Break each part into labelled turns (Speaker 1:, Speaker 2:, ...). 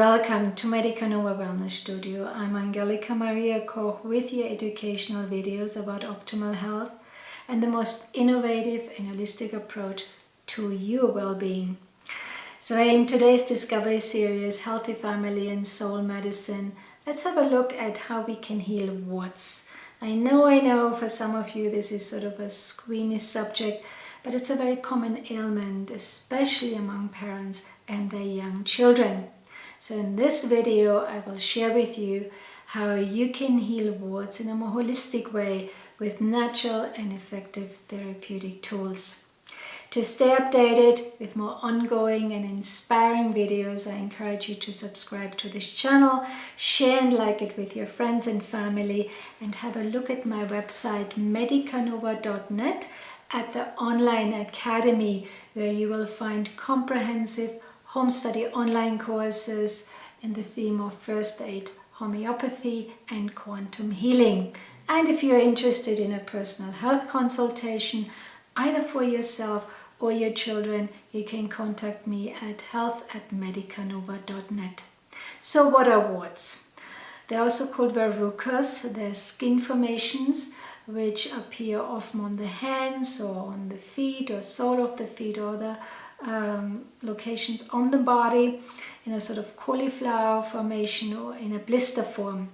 Speaker 1: Welcome to Medica Nova Wellness Studio. I'm Angelika Maria Koch with your educational videos about optimal health and the most innovative and holistic approach to your well-being. So in today's Discovery series, Heathy Family Soul Medicine, let's have a look at how we can heal warts. I know for some of you this is sort of a squeamish subject, but it's a very common ailment, especially among parents and their young children. So in this video, I will share with you how you can heal warts in a more holistic way with natural and effective therapeutic tools. To stay updated with more ongoing and inspiring videos, I encourage you to subscribe to this channel, share and like it with your friends and family, and have a look at my website medicanova.net at the online academy, where you will find comprehensive home study online courses in the theme of first aid, homeopathy and quantum healing. And if you're interested in a personal health consultation, either for yourself or your children, you can contact me at health@medicanova.net. So what are warts? They're also called verrucas. They're skin formations which appear often on the hands or on the feet or sole of the feet or the locations on the body in a sort of cauliflower formation or in a blister form.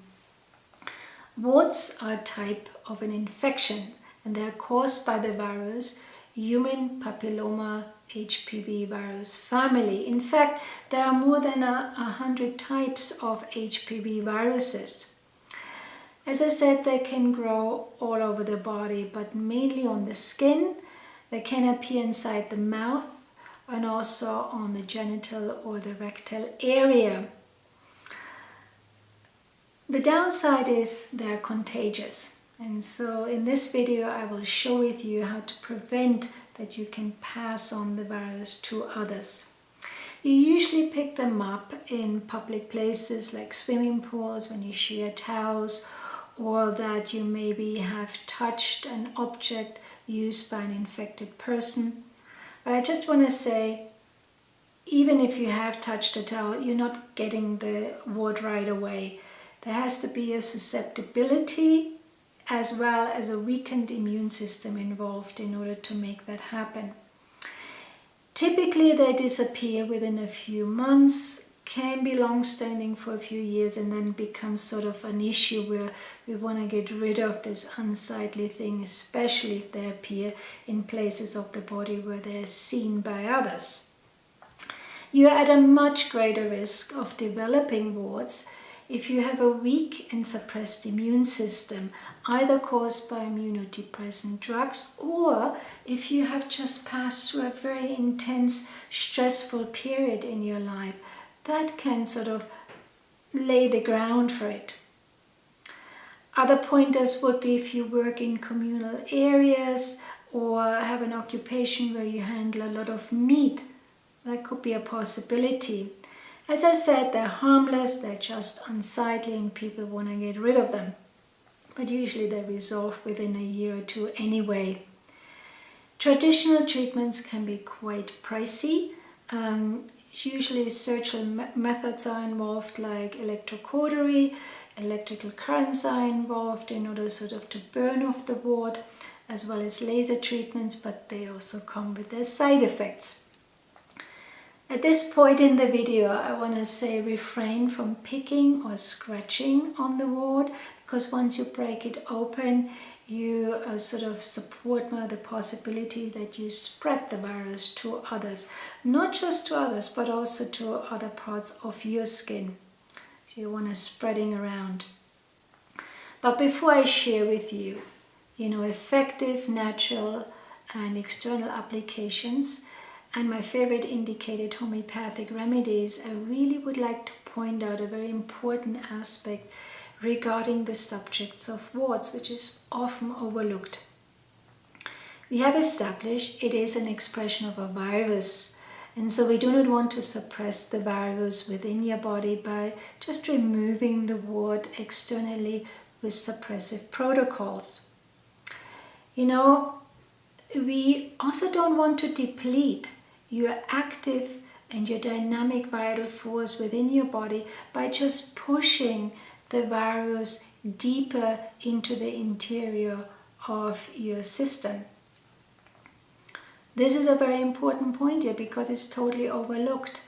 Speaker 1: Warts are a type of an infection, and they are caused by the virus human papilloma HPV virus family. In fact, there are more than 100 types of HPV viruses. As I said, they can grow all over the body, but mainly on the skin. They can appear inside the mouth and also on the genital or the rectal area. The downside is they're contagious, and so in this video I will show with you how to prevent that you can pass on the virus to others. You usually pick them up in public places like swimming pools, when you share towels, or that you maybe have touched an object used by an infected person. But I just want to say, even if you have touched a towel, you're not getting the wart right away. There has to be a susceptibility as well as a weakened immune system involved in order to make that happen. Typically they disappear within a few months, can be long-standing for a few years, and then becomes sort of an issue where we want to get rid of this unsightly thing, especially if they appear in places of the body where they're seen by others. You're at a much greater risk of developing warts if you have a weak and suppressed immune system, either caused by immunodepressant drugs or if you have just passed through a very intense, stressful period in your life. That can sort of lay the ground for it. Other pointers would be if you work in communal areas or have an occupation where you handle a lot of meat. That could be a possibility. As I said, they're harmless, they're just unsightly and people want to get rid of them. But usually they resolve within a year or two anyway. Traditional treatments can be quite pricey. Usually surgical methods are involved, like electrocautery, electrical currents are involved in order sort of to burn off the wart, as well as laser treatments, but they also come with their side effects. At this point in the video, I want to say refrain from picking or scratching on the wart, because once you break it open, you sort of support more the possibility that you spread the virus to others. Not just to others, but also to other parts of your skin. So you want to spreading around. But before I share with you, effective, natural and external applications, and my favorite indicated homeopathic remedies, I really would like to point out a very important aspect regarding the subjects of warts, which is often overlooked. We have established it is an expression of a virus, and so we do not want to suppress the virus within your body by just removing the wart externally with suppressive protocols. We also don't want to deplete your active and your dynamic vital force within your body by just pushing the virus deeper into the interior of your system. This is a very important point here because it's totally overlooked.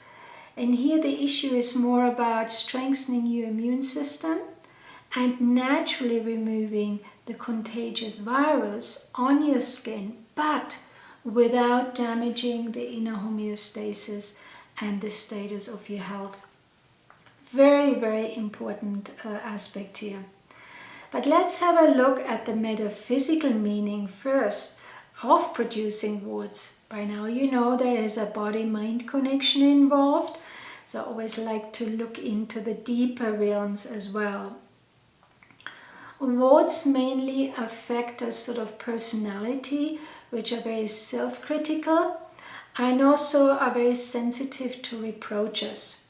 Speaker 1: And here the issue is more about strengthening your immune system and naturally removing the contagious virus on your skin, but without damaging the inner homeostasis and the status of your health. Very, very important aspect here. But let's have a look at the metaphysical meaning first of producing warts. By now you know there is a body-mind connection involved, so I always like to look into the deeper realms as well. Warts mainly affect a sort of personality, which are very self-critical and also are very sensitive to reproaches.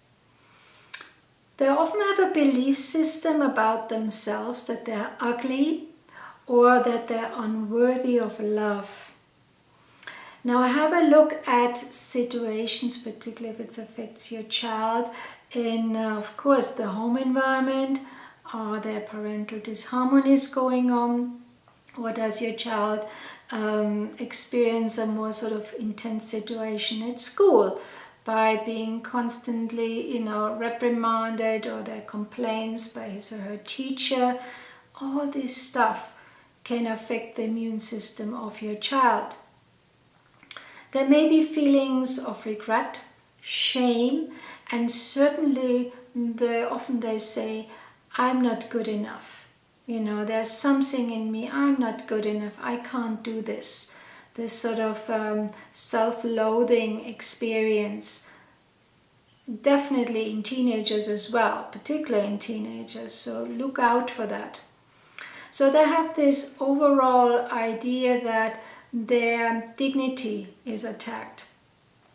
Speaker 1: They often have a belief system about themselves that they're ugly or that they're unworthy of love. Now have a look at situations, particularly if it affects your child, in of course the home environment. Are there parental disharmonies going on? Or does your child experience a more sort of intense situation at school by being constantly, reprimanded, or there are complaints by his or her teacher? All this stuff can affect the immune system of your child. There may be feelings of regret, shame, and certainly often they say, I'm not good enough. There's something in me, I'm not good enough, I can't do this. This sort of self-loathing experience, definitely in teenagers as well, particularly in teenagers, so look out for that. So they have this overall idea that their dignity is attacked.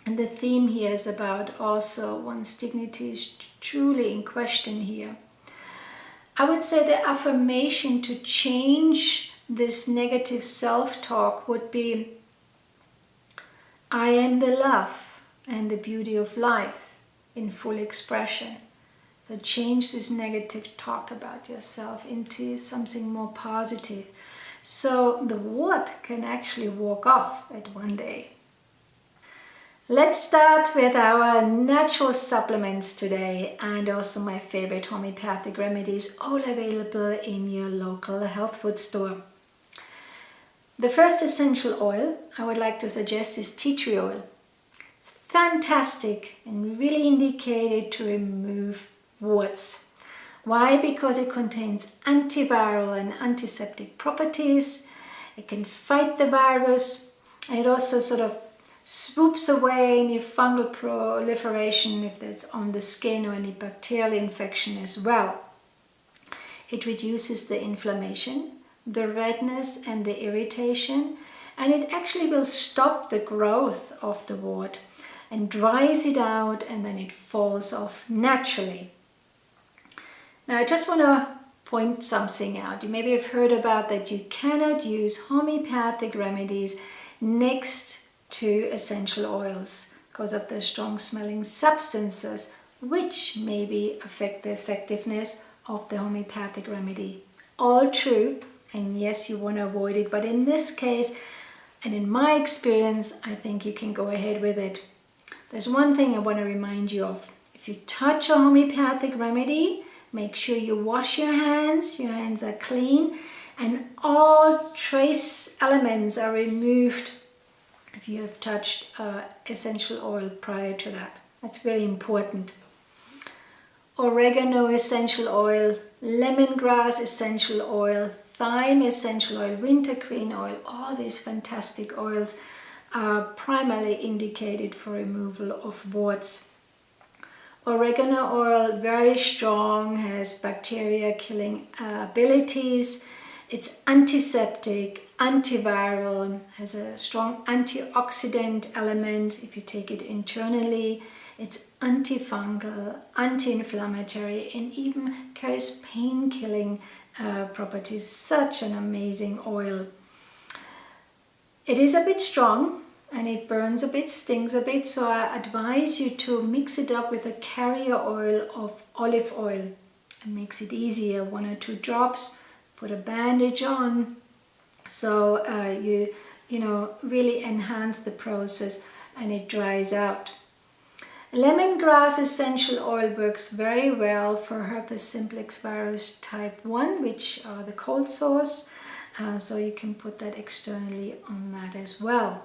Speaker 1: And the theme here is about also one's dignity is truly in question here. I would say the affirmation to change this negative self-talk would be, I am the love and the beauty of life in full expression. So change this negative talk about yourself into something more positive. So the wart can actually walk off at one day. Let's start with our natural supplements today, and also my favorite homeopathic remedies, all available in your local health food store. The first essential oil I would like to suggest is tea tree oil. It's fantastic and really indicated to remove warts. Why? Because it contains antiviral and antiseptic properties. It can fight the virus, and it also sort of swoops away any fungal proliferation if that's on the skin or any bacterial infection as well. It reduces the inflammation, the redness and the irritation, and it actually will stop the growth of the wart and dries it out, and then it falls off naturally. Now I just want to point something out. You maybe have heard about that you cannot use homeopathic remedies next to essential oils because of the strong smelling substances which maybe affect the effectiveness of the homeopathic remedy. All true, and yes, you want to avoid it, but in this case and in my experience, I think you can go ahead with it. There's one thing I want to remind you of. If you touch a homeopathic remedy, make sure you wash your hands are clean, and all trace elements are removed if you have touched essential oil prior to that. That's very important. Oregano essential oil, lemongrass essential oil, thyme essential oil, wintergreen oil, all these fantastic oils are primarily indicated for removal of warts. Oregano oil, very strong, has bacteria killing abilities. It's antiseptic, antiviral, has a strong antioxidant element if you take it internally. It's antifungal, anti-inflammatory, and even carries pain-killing properties. Such an amazing oil. It is a bit strong, and it burns a bit, stings a bit, so I advise you to mix it up with a carrier oil of olive oil. It makes it easier, 1 or 2 drops, put a bandage on, so you know, really enhance the process and it dries out. Lemongrass essential oil works very well for herpes simplex virus type 1, which are the cold sores, so you can put that externally on that as well.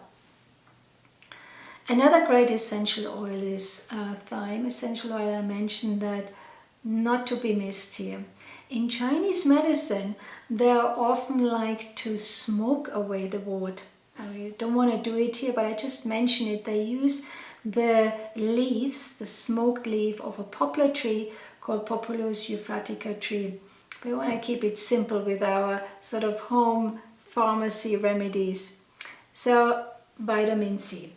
Speaker 1: Another great essential oil is THYME essential oil. I mentioned that, not to be missed here. In Chinese medicine, they often like to smoke away the wart. I don't want to do it here, but I just mention it. They use the leaves, the smoked leaf of a poplar tree called Populus euphratica tree. We want to keep it simple with our sort of home pharmacy remedies. So vitamin C.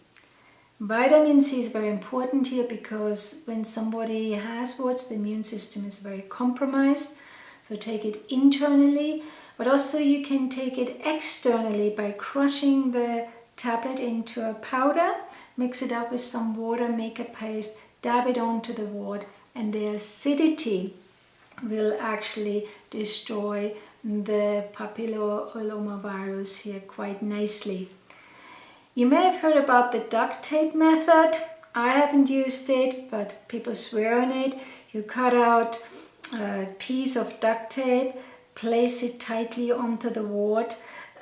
Speaker 1: Vitamin C is very important here because when somebody has warts, the immune system is very compromised. So take it internally, but also you can take it externally by crushing the tablet into a powder, mix it up with some water, make a paste, dab it onto the wart, and the acidity will actually destroy the papillomavirus here quite nicely. You may have heard about the duct tape method. I haven't used it, but people swear on it. You cut out a piece of duct tape, place it tightly onto the wart,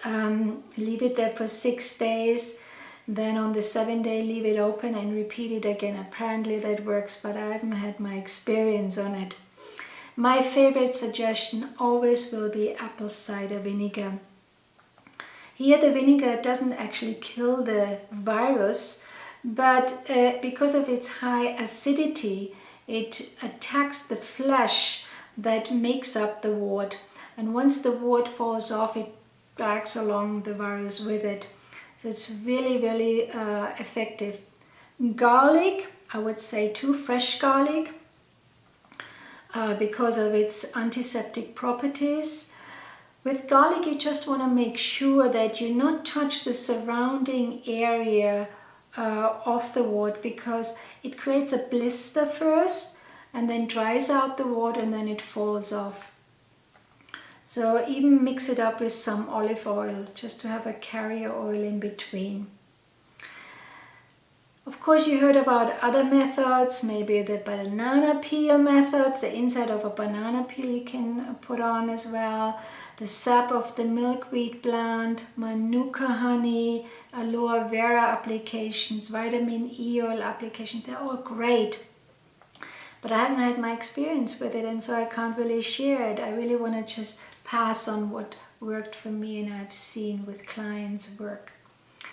Speaker 1: leave it there for 6 days, then on the 7th day leave it open and repeat it again. Apparently that works, but I haven't had my experience on it. My favorite suggestion always will be apple cider vinegar. Here the vinegar doesn't actually kill the virus, but because of its high acidity, it attacks the flesh that makes up the wart. And once the wart falls off, it drags along the virus with it. So it's really, really effective. Garlic, I would say 2 fresh garlic because of its antiseptic properties. With garlic, you just want to make sure that you not touch the surrounding area of the wart, because it creates a blister first and then dries out the wart and then it falls off. So even mix it up with some olive oil just to have a carrier oil in between. Of course, you heard about other methods, maybe the banana peel methods. The inside of a banana peel you can put on as well. The sap of the milkweed plant, manuka honey, aloe vera applications, vitamin E oil applications, they're all great. But I haven't had my experience with it, and so I can't really share it. I really want to just pass on what worked for me and I've seen with clients work.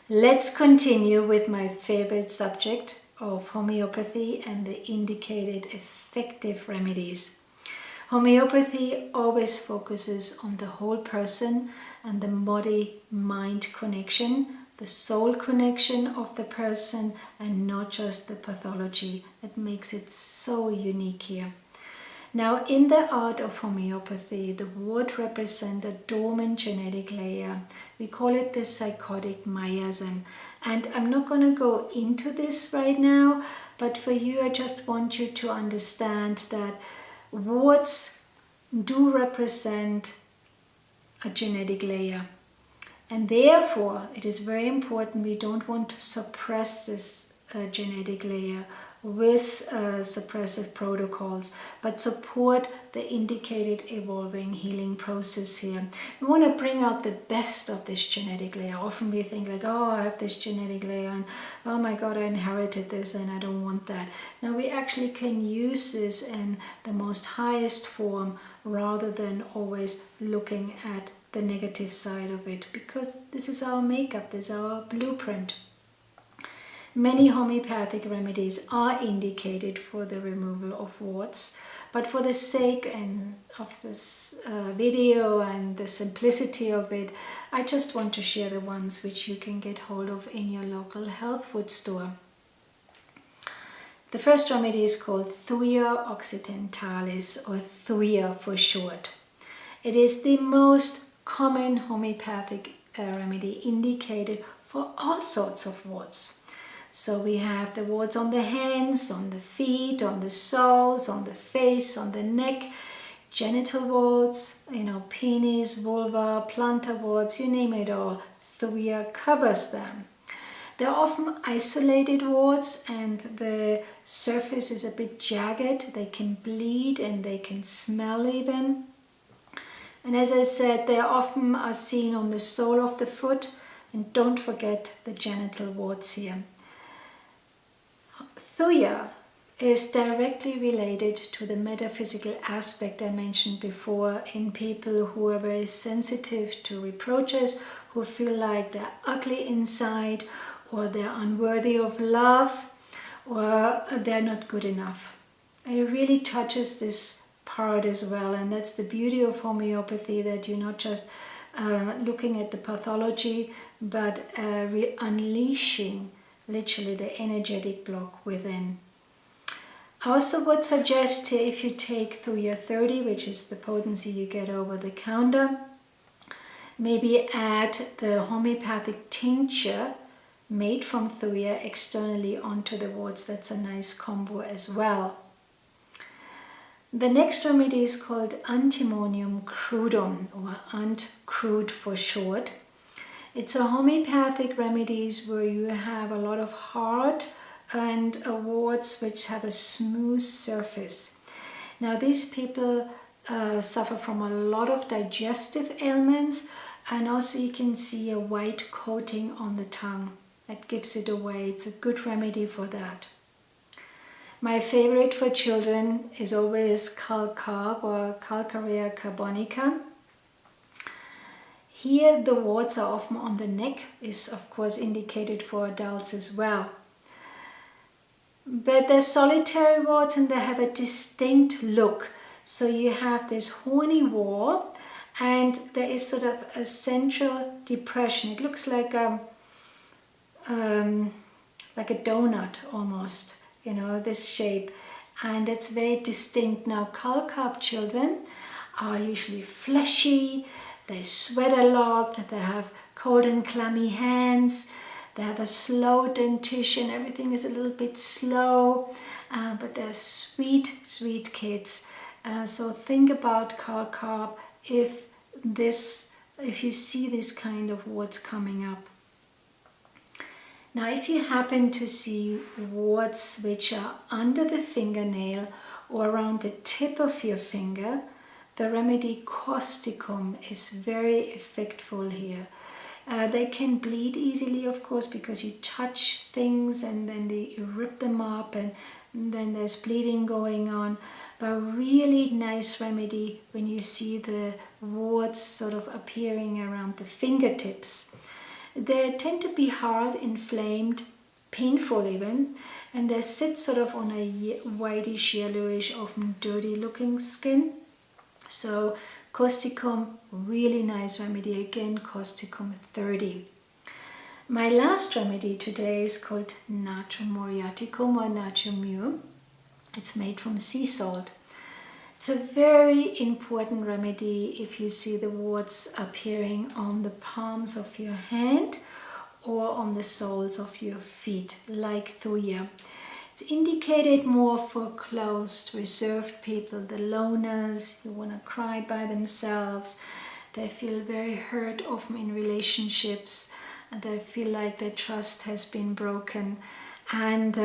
Speaker 1: Let's continue with my favorite subject of homeopathy and the indicated effective remedies. Homeopathy always focuses on the whole person and the body-mind connection, the soul connection of the person, and not just the pathology. That makes it so unique here. Now, in the art of homeopathy, the word represents a dormant genetic layer. We call it the psychotic miasm. And I'm not going to go into this right now, but for you, I just want you to understand that warts do represent a genetic layer. And therefore, it is very important, we don't want to suppress this genetic layer with suppressive protocols, but support the indicated evolving healing process here. We want to bring out the best of this genetic layer. Often we think like, oh, I have this genetic layer and oh my God, I inherited this and I don't want that. Now we actually can use this in the most highest form rather than always looking at the negative side of it, because this is our makeup, this is our blueprint. Many homeopathic remedies are indicated for the removal of warts, but for the sake of this video and the simplicity of it, I just want to share the ones which you can get hold of in your local health food store. The first remedy is called Thuja occidentalis, or Thuja for short. It is the most common homeopathic remedy indicated for for all sorts of warts. So we have the warts on the hands, on the feet, on the soles, on the face, on the neck, genital warts, penis, vulva, plantar warts, you name it all. Thuya covers them. They're often isolated warts and the surface is a bit jagged. They can bleed and they can smell even. And as I said, they often are seen on the sole of the foot. And don't forget the genital warts here. Thuya is directly related to the metaphysical aspect I mentioned before in people who are very sensitive to reproaches, who feel like they're ugly inside, or they're unworthy of love, or they're not good enough. It really touches this part as well, and that's the beauty of homeopathy, that you're not just looking at the pathology, but unleashing literally the energetic block within. I also would suggest if you take Thuya 30, which is the potency you get over the counter, maybe add the homeopathic tincture made from Thuya externally onto the warts. That's a nice combo as well. The next remedy is called ANTIMONIUM CRUDUM, or ANT-CRUD for short. It's a homeopathic remedies where you have a lot of hard and warts which have a smooth surface. Now these people suffer from a lot of digestive ailments, and also you can see a white coating on the tongue. That gives it away. It's a good remedy for that. My favorite for children is always CALCARB or CALCAREA CARBONICA. Here the warts are often on the neck, is of course indicated for adults as well. But they're solitary warts and they have a distinct look. So you have this horny wall and there is sort of a central depression. It looks like a donut almost, this shape, and it's very distinct. Now CALCARB children are usually fleshy, they sweat a lot, they have cold and clammy hands, they have a slow dentition, everything is a little bit slow, but they're sweet, sweet kids. So think about CALCARB if you see this kind of warts coming up. Now, if you happen to see warts which are under the fingernail or around the tip of your finger, the remedy CAUSTICUM is very effective here. They can bleed easily, of course, because you touch things and then you rip them up and then there's bleeding going on. But a really nice remedy when you see the warts sort of appearing around the fingertips. They tend to be hard, inflamed, painful even, and they sit sort of on a whitish, yellowish, often dirty looking skin. So CAUSTICUM, really nice remedy, again CAUSTICUM 30. My last remedy today is called NATRUM MURIATICUM or NATRUM. It's made from sea salt. It's a very important remedy if you see the warts appearing on the palms of your hand or on the soles of your feet, like Thuya. It's indicated more for closed, reserved people, the loners who want to cry by themselves. They feel very hurt often in relationships. They feel like their trust has been broken. And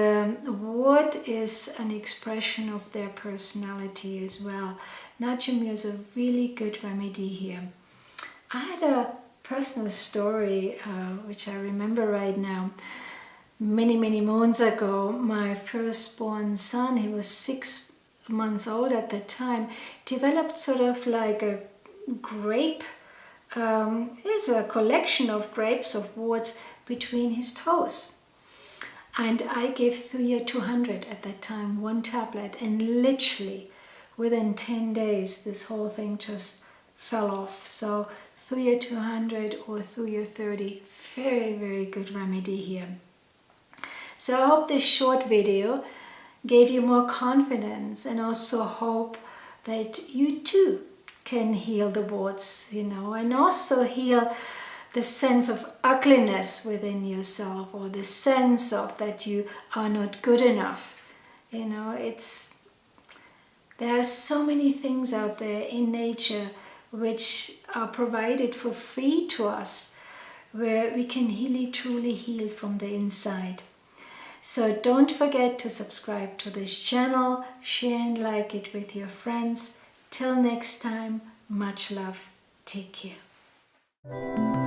Speaker 1: wart is an expression of their personality as well. NATRUM is a really good remedy here. I had a personal story which I remember right now. Many moons ago, my firstborn son, he was 6 months old at the time, developed sort of like a grape. It's a collection of grapes of warts between his toes. And I gave Thuya 200 at that time, 1 tablet, and literally within 10 days this whole thing just fell off. So Thuya 200 or Thuya 30, very good remedy here. So I hope this short video gave you more confidence, and also hope that you too can heal the warts, and also heal the sense of ugliness within yourself, or the sense of that you are not good enough. You know, there are so many things out there in nature which are provided for free to us, where we can really truly heal from the inside. So don't forget to subscribe to this channel, share and like it with your friends. Till next time, much love. Take care.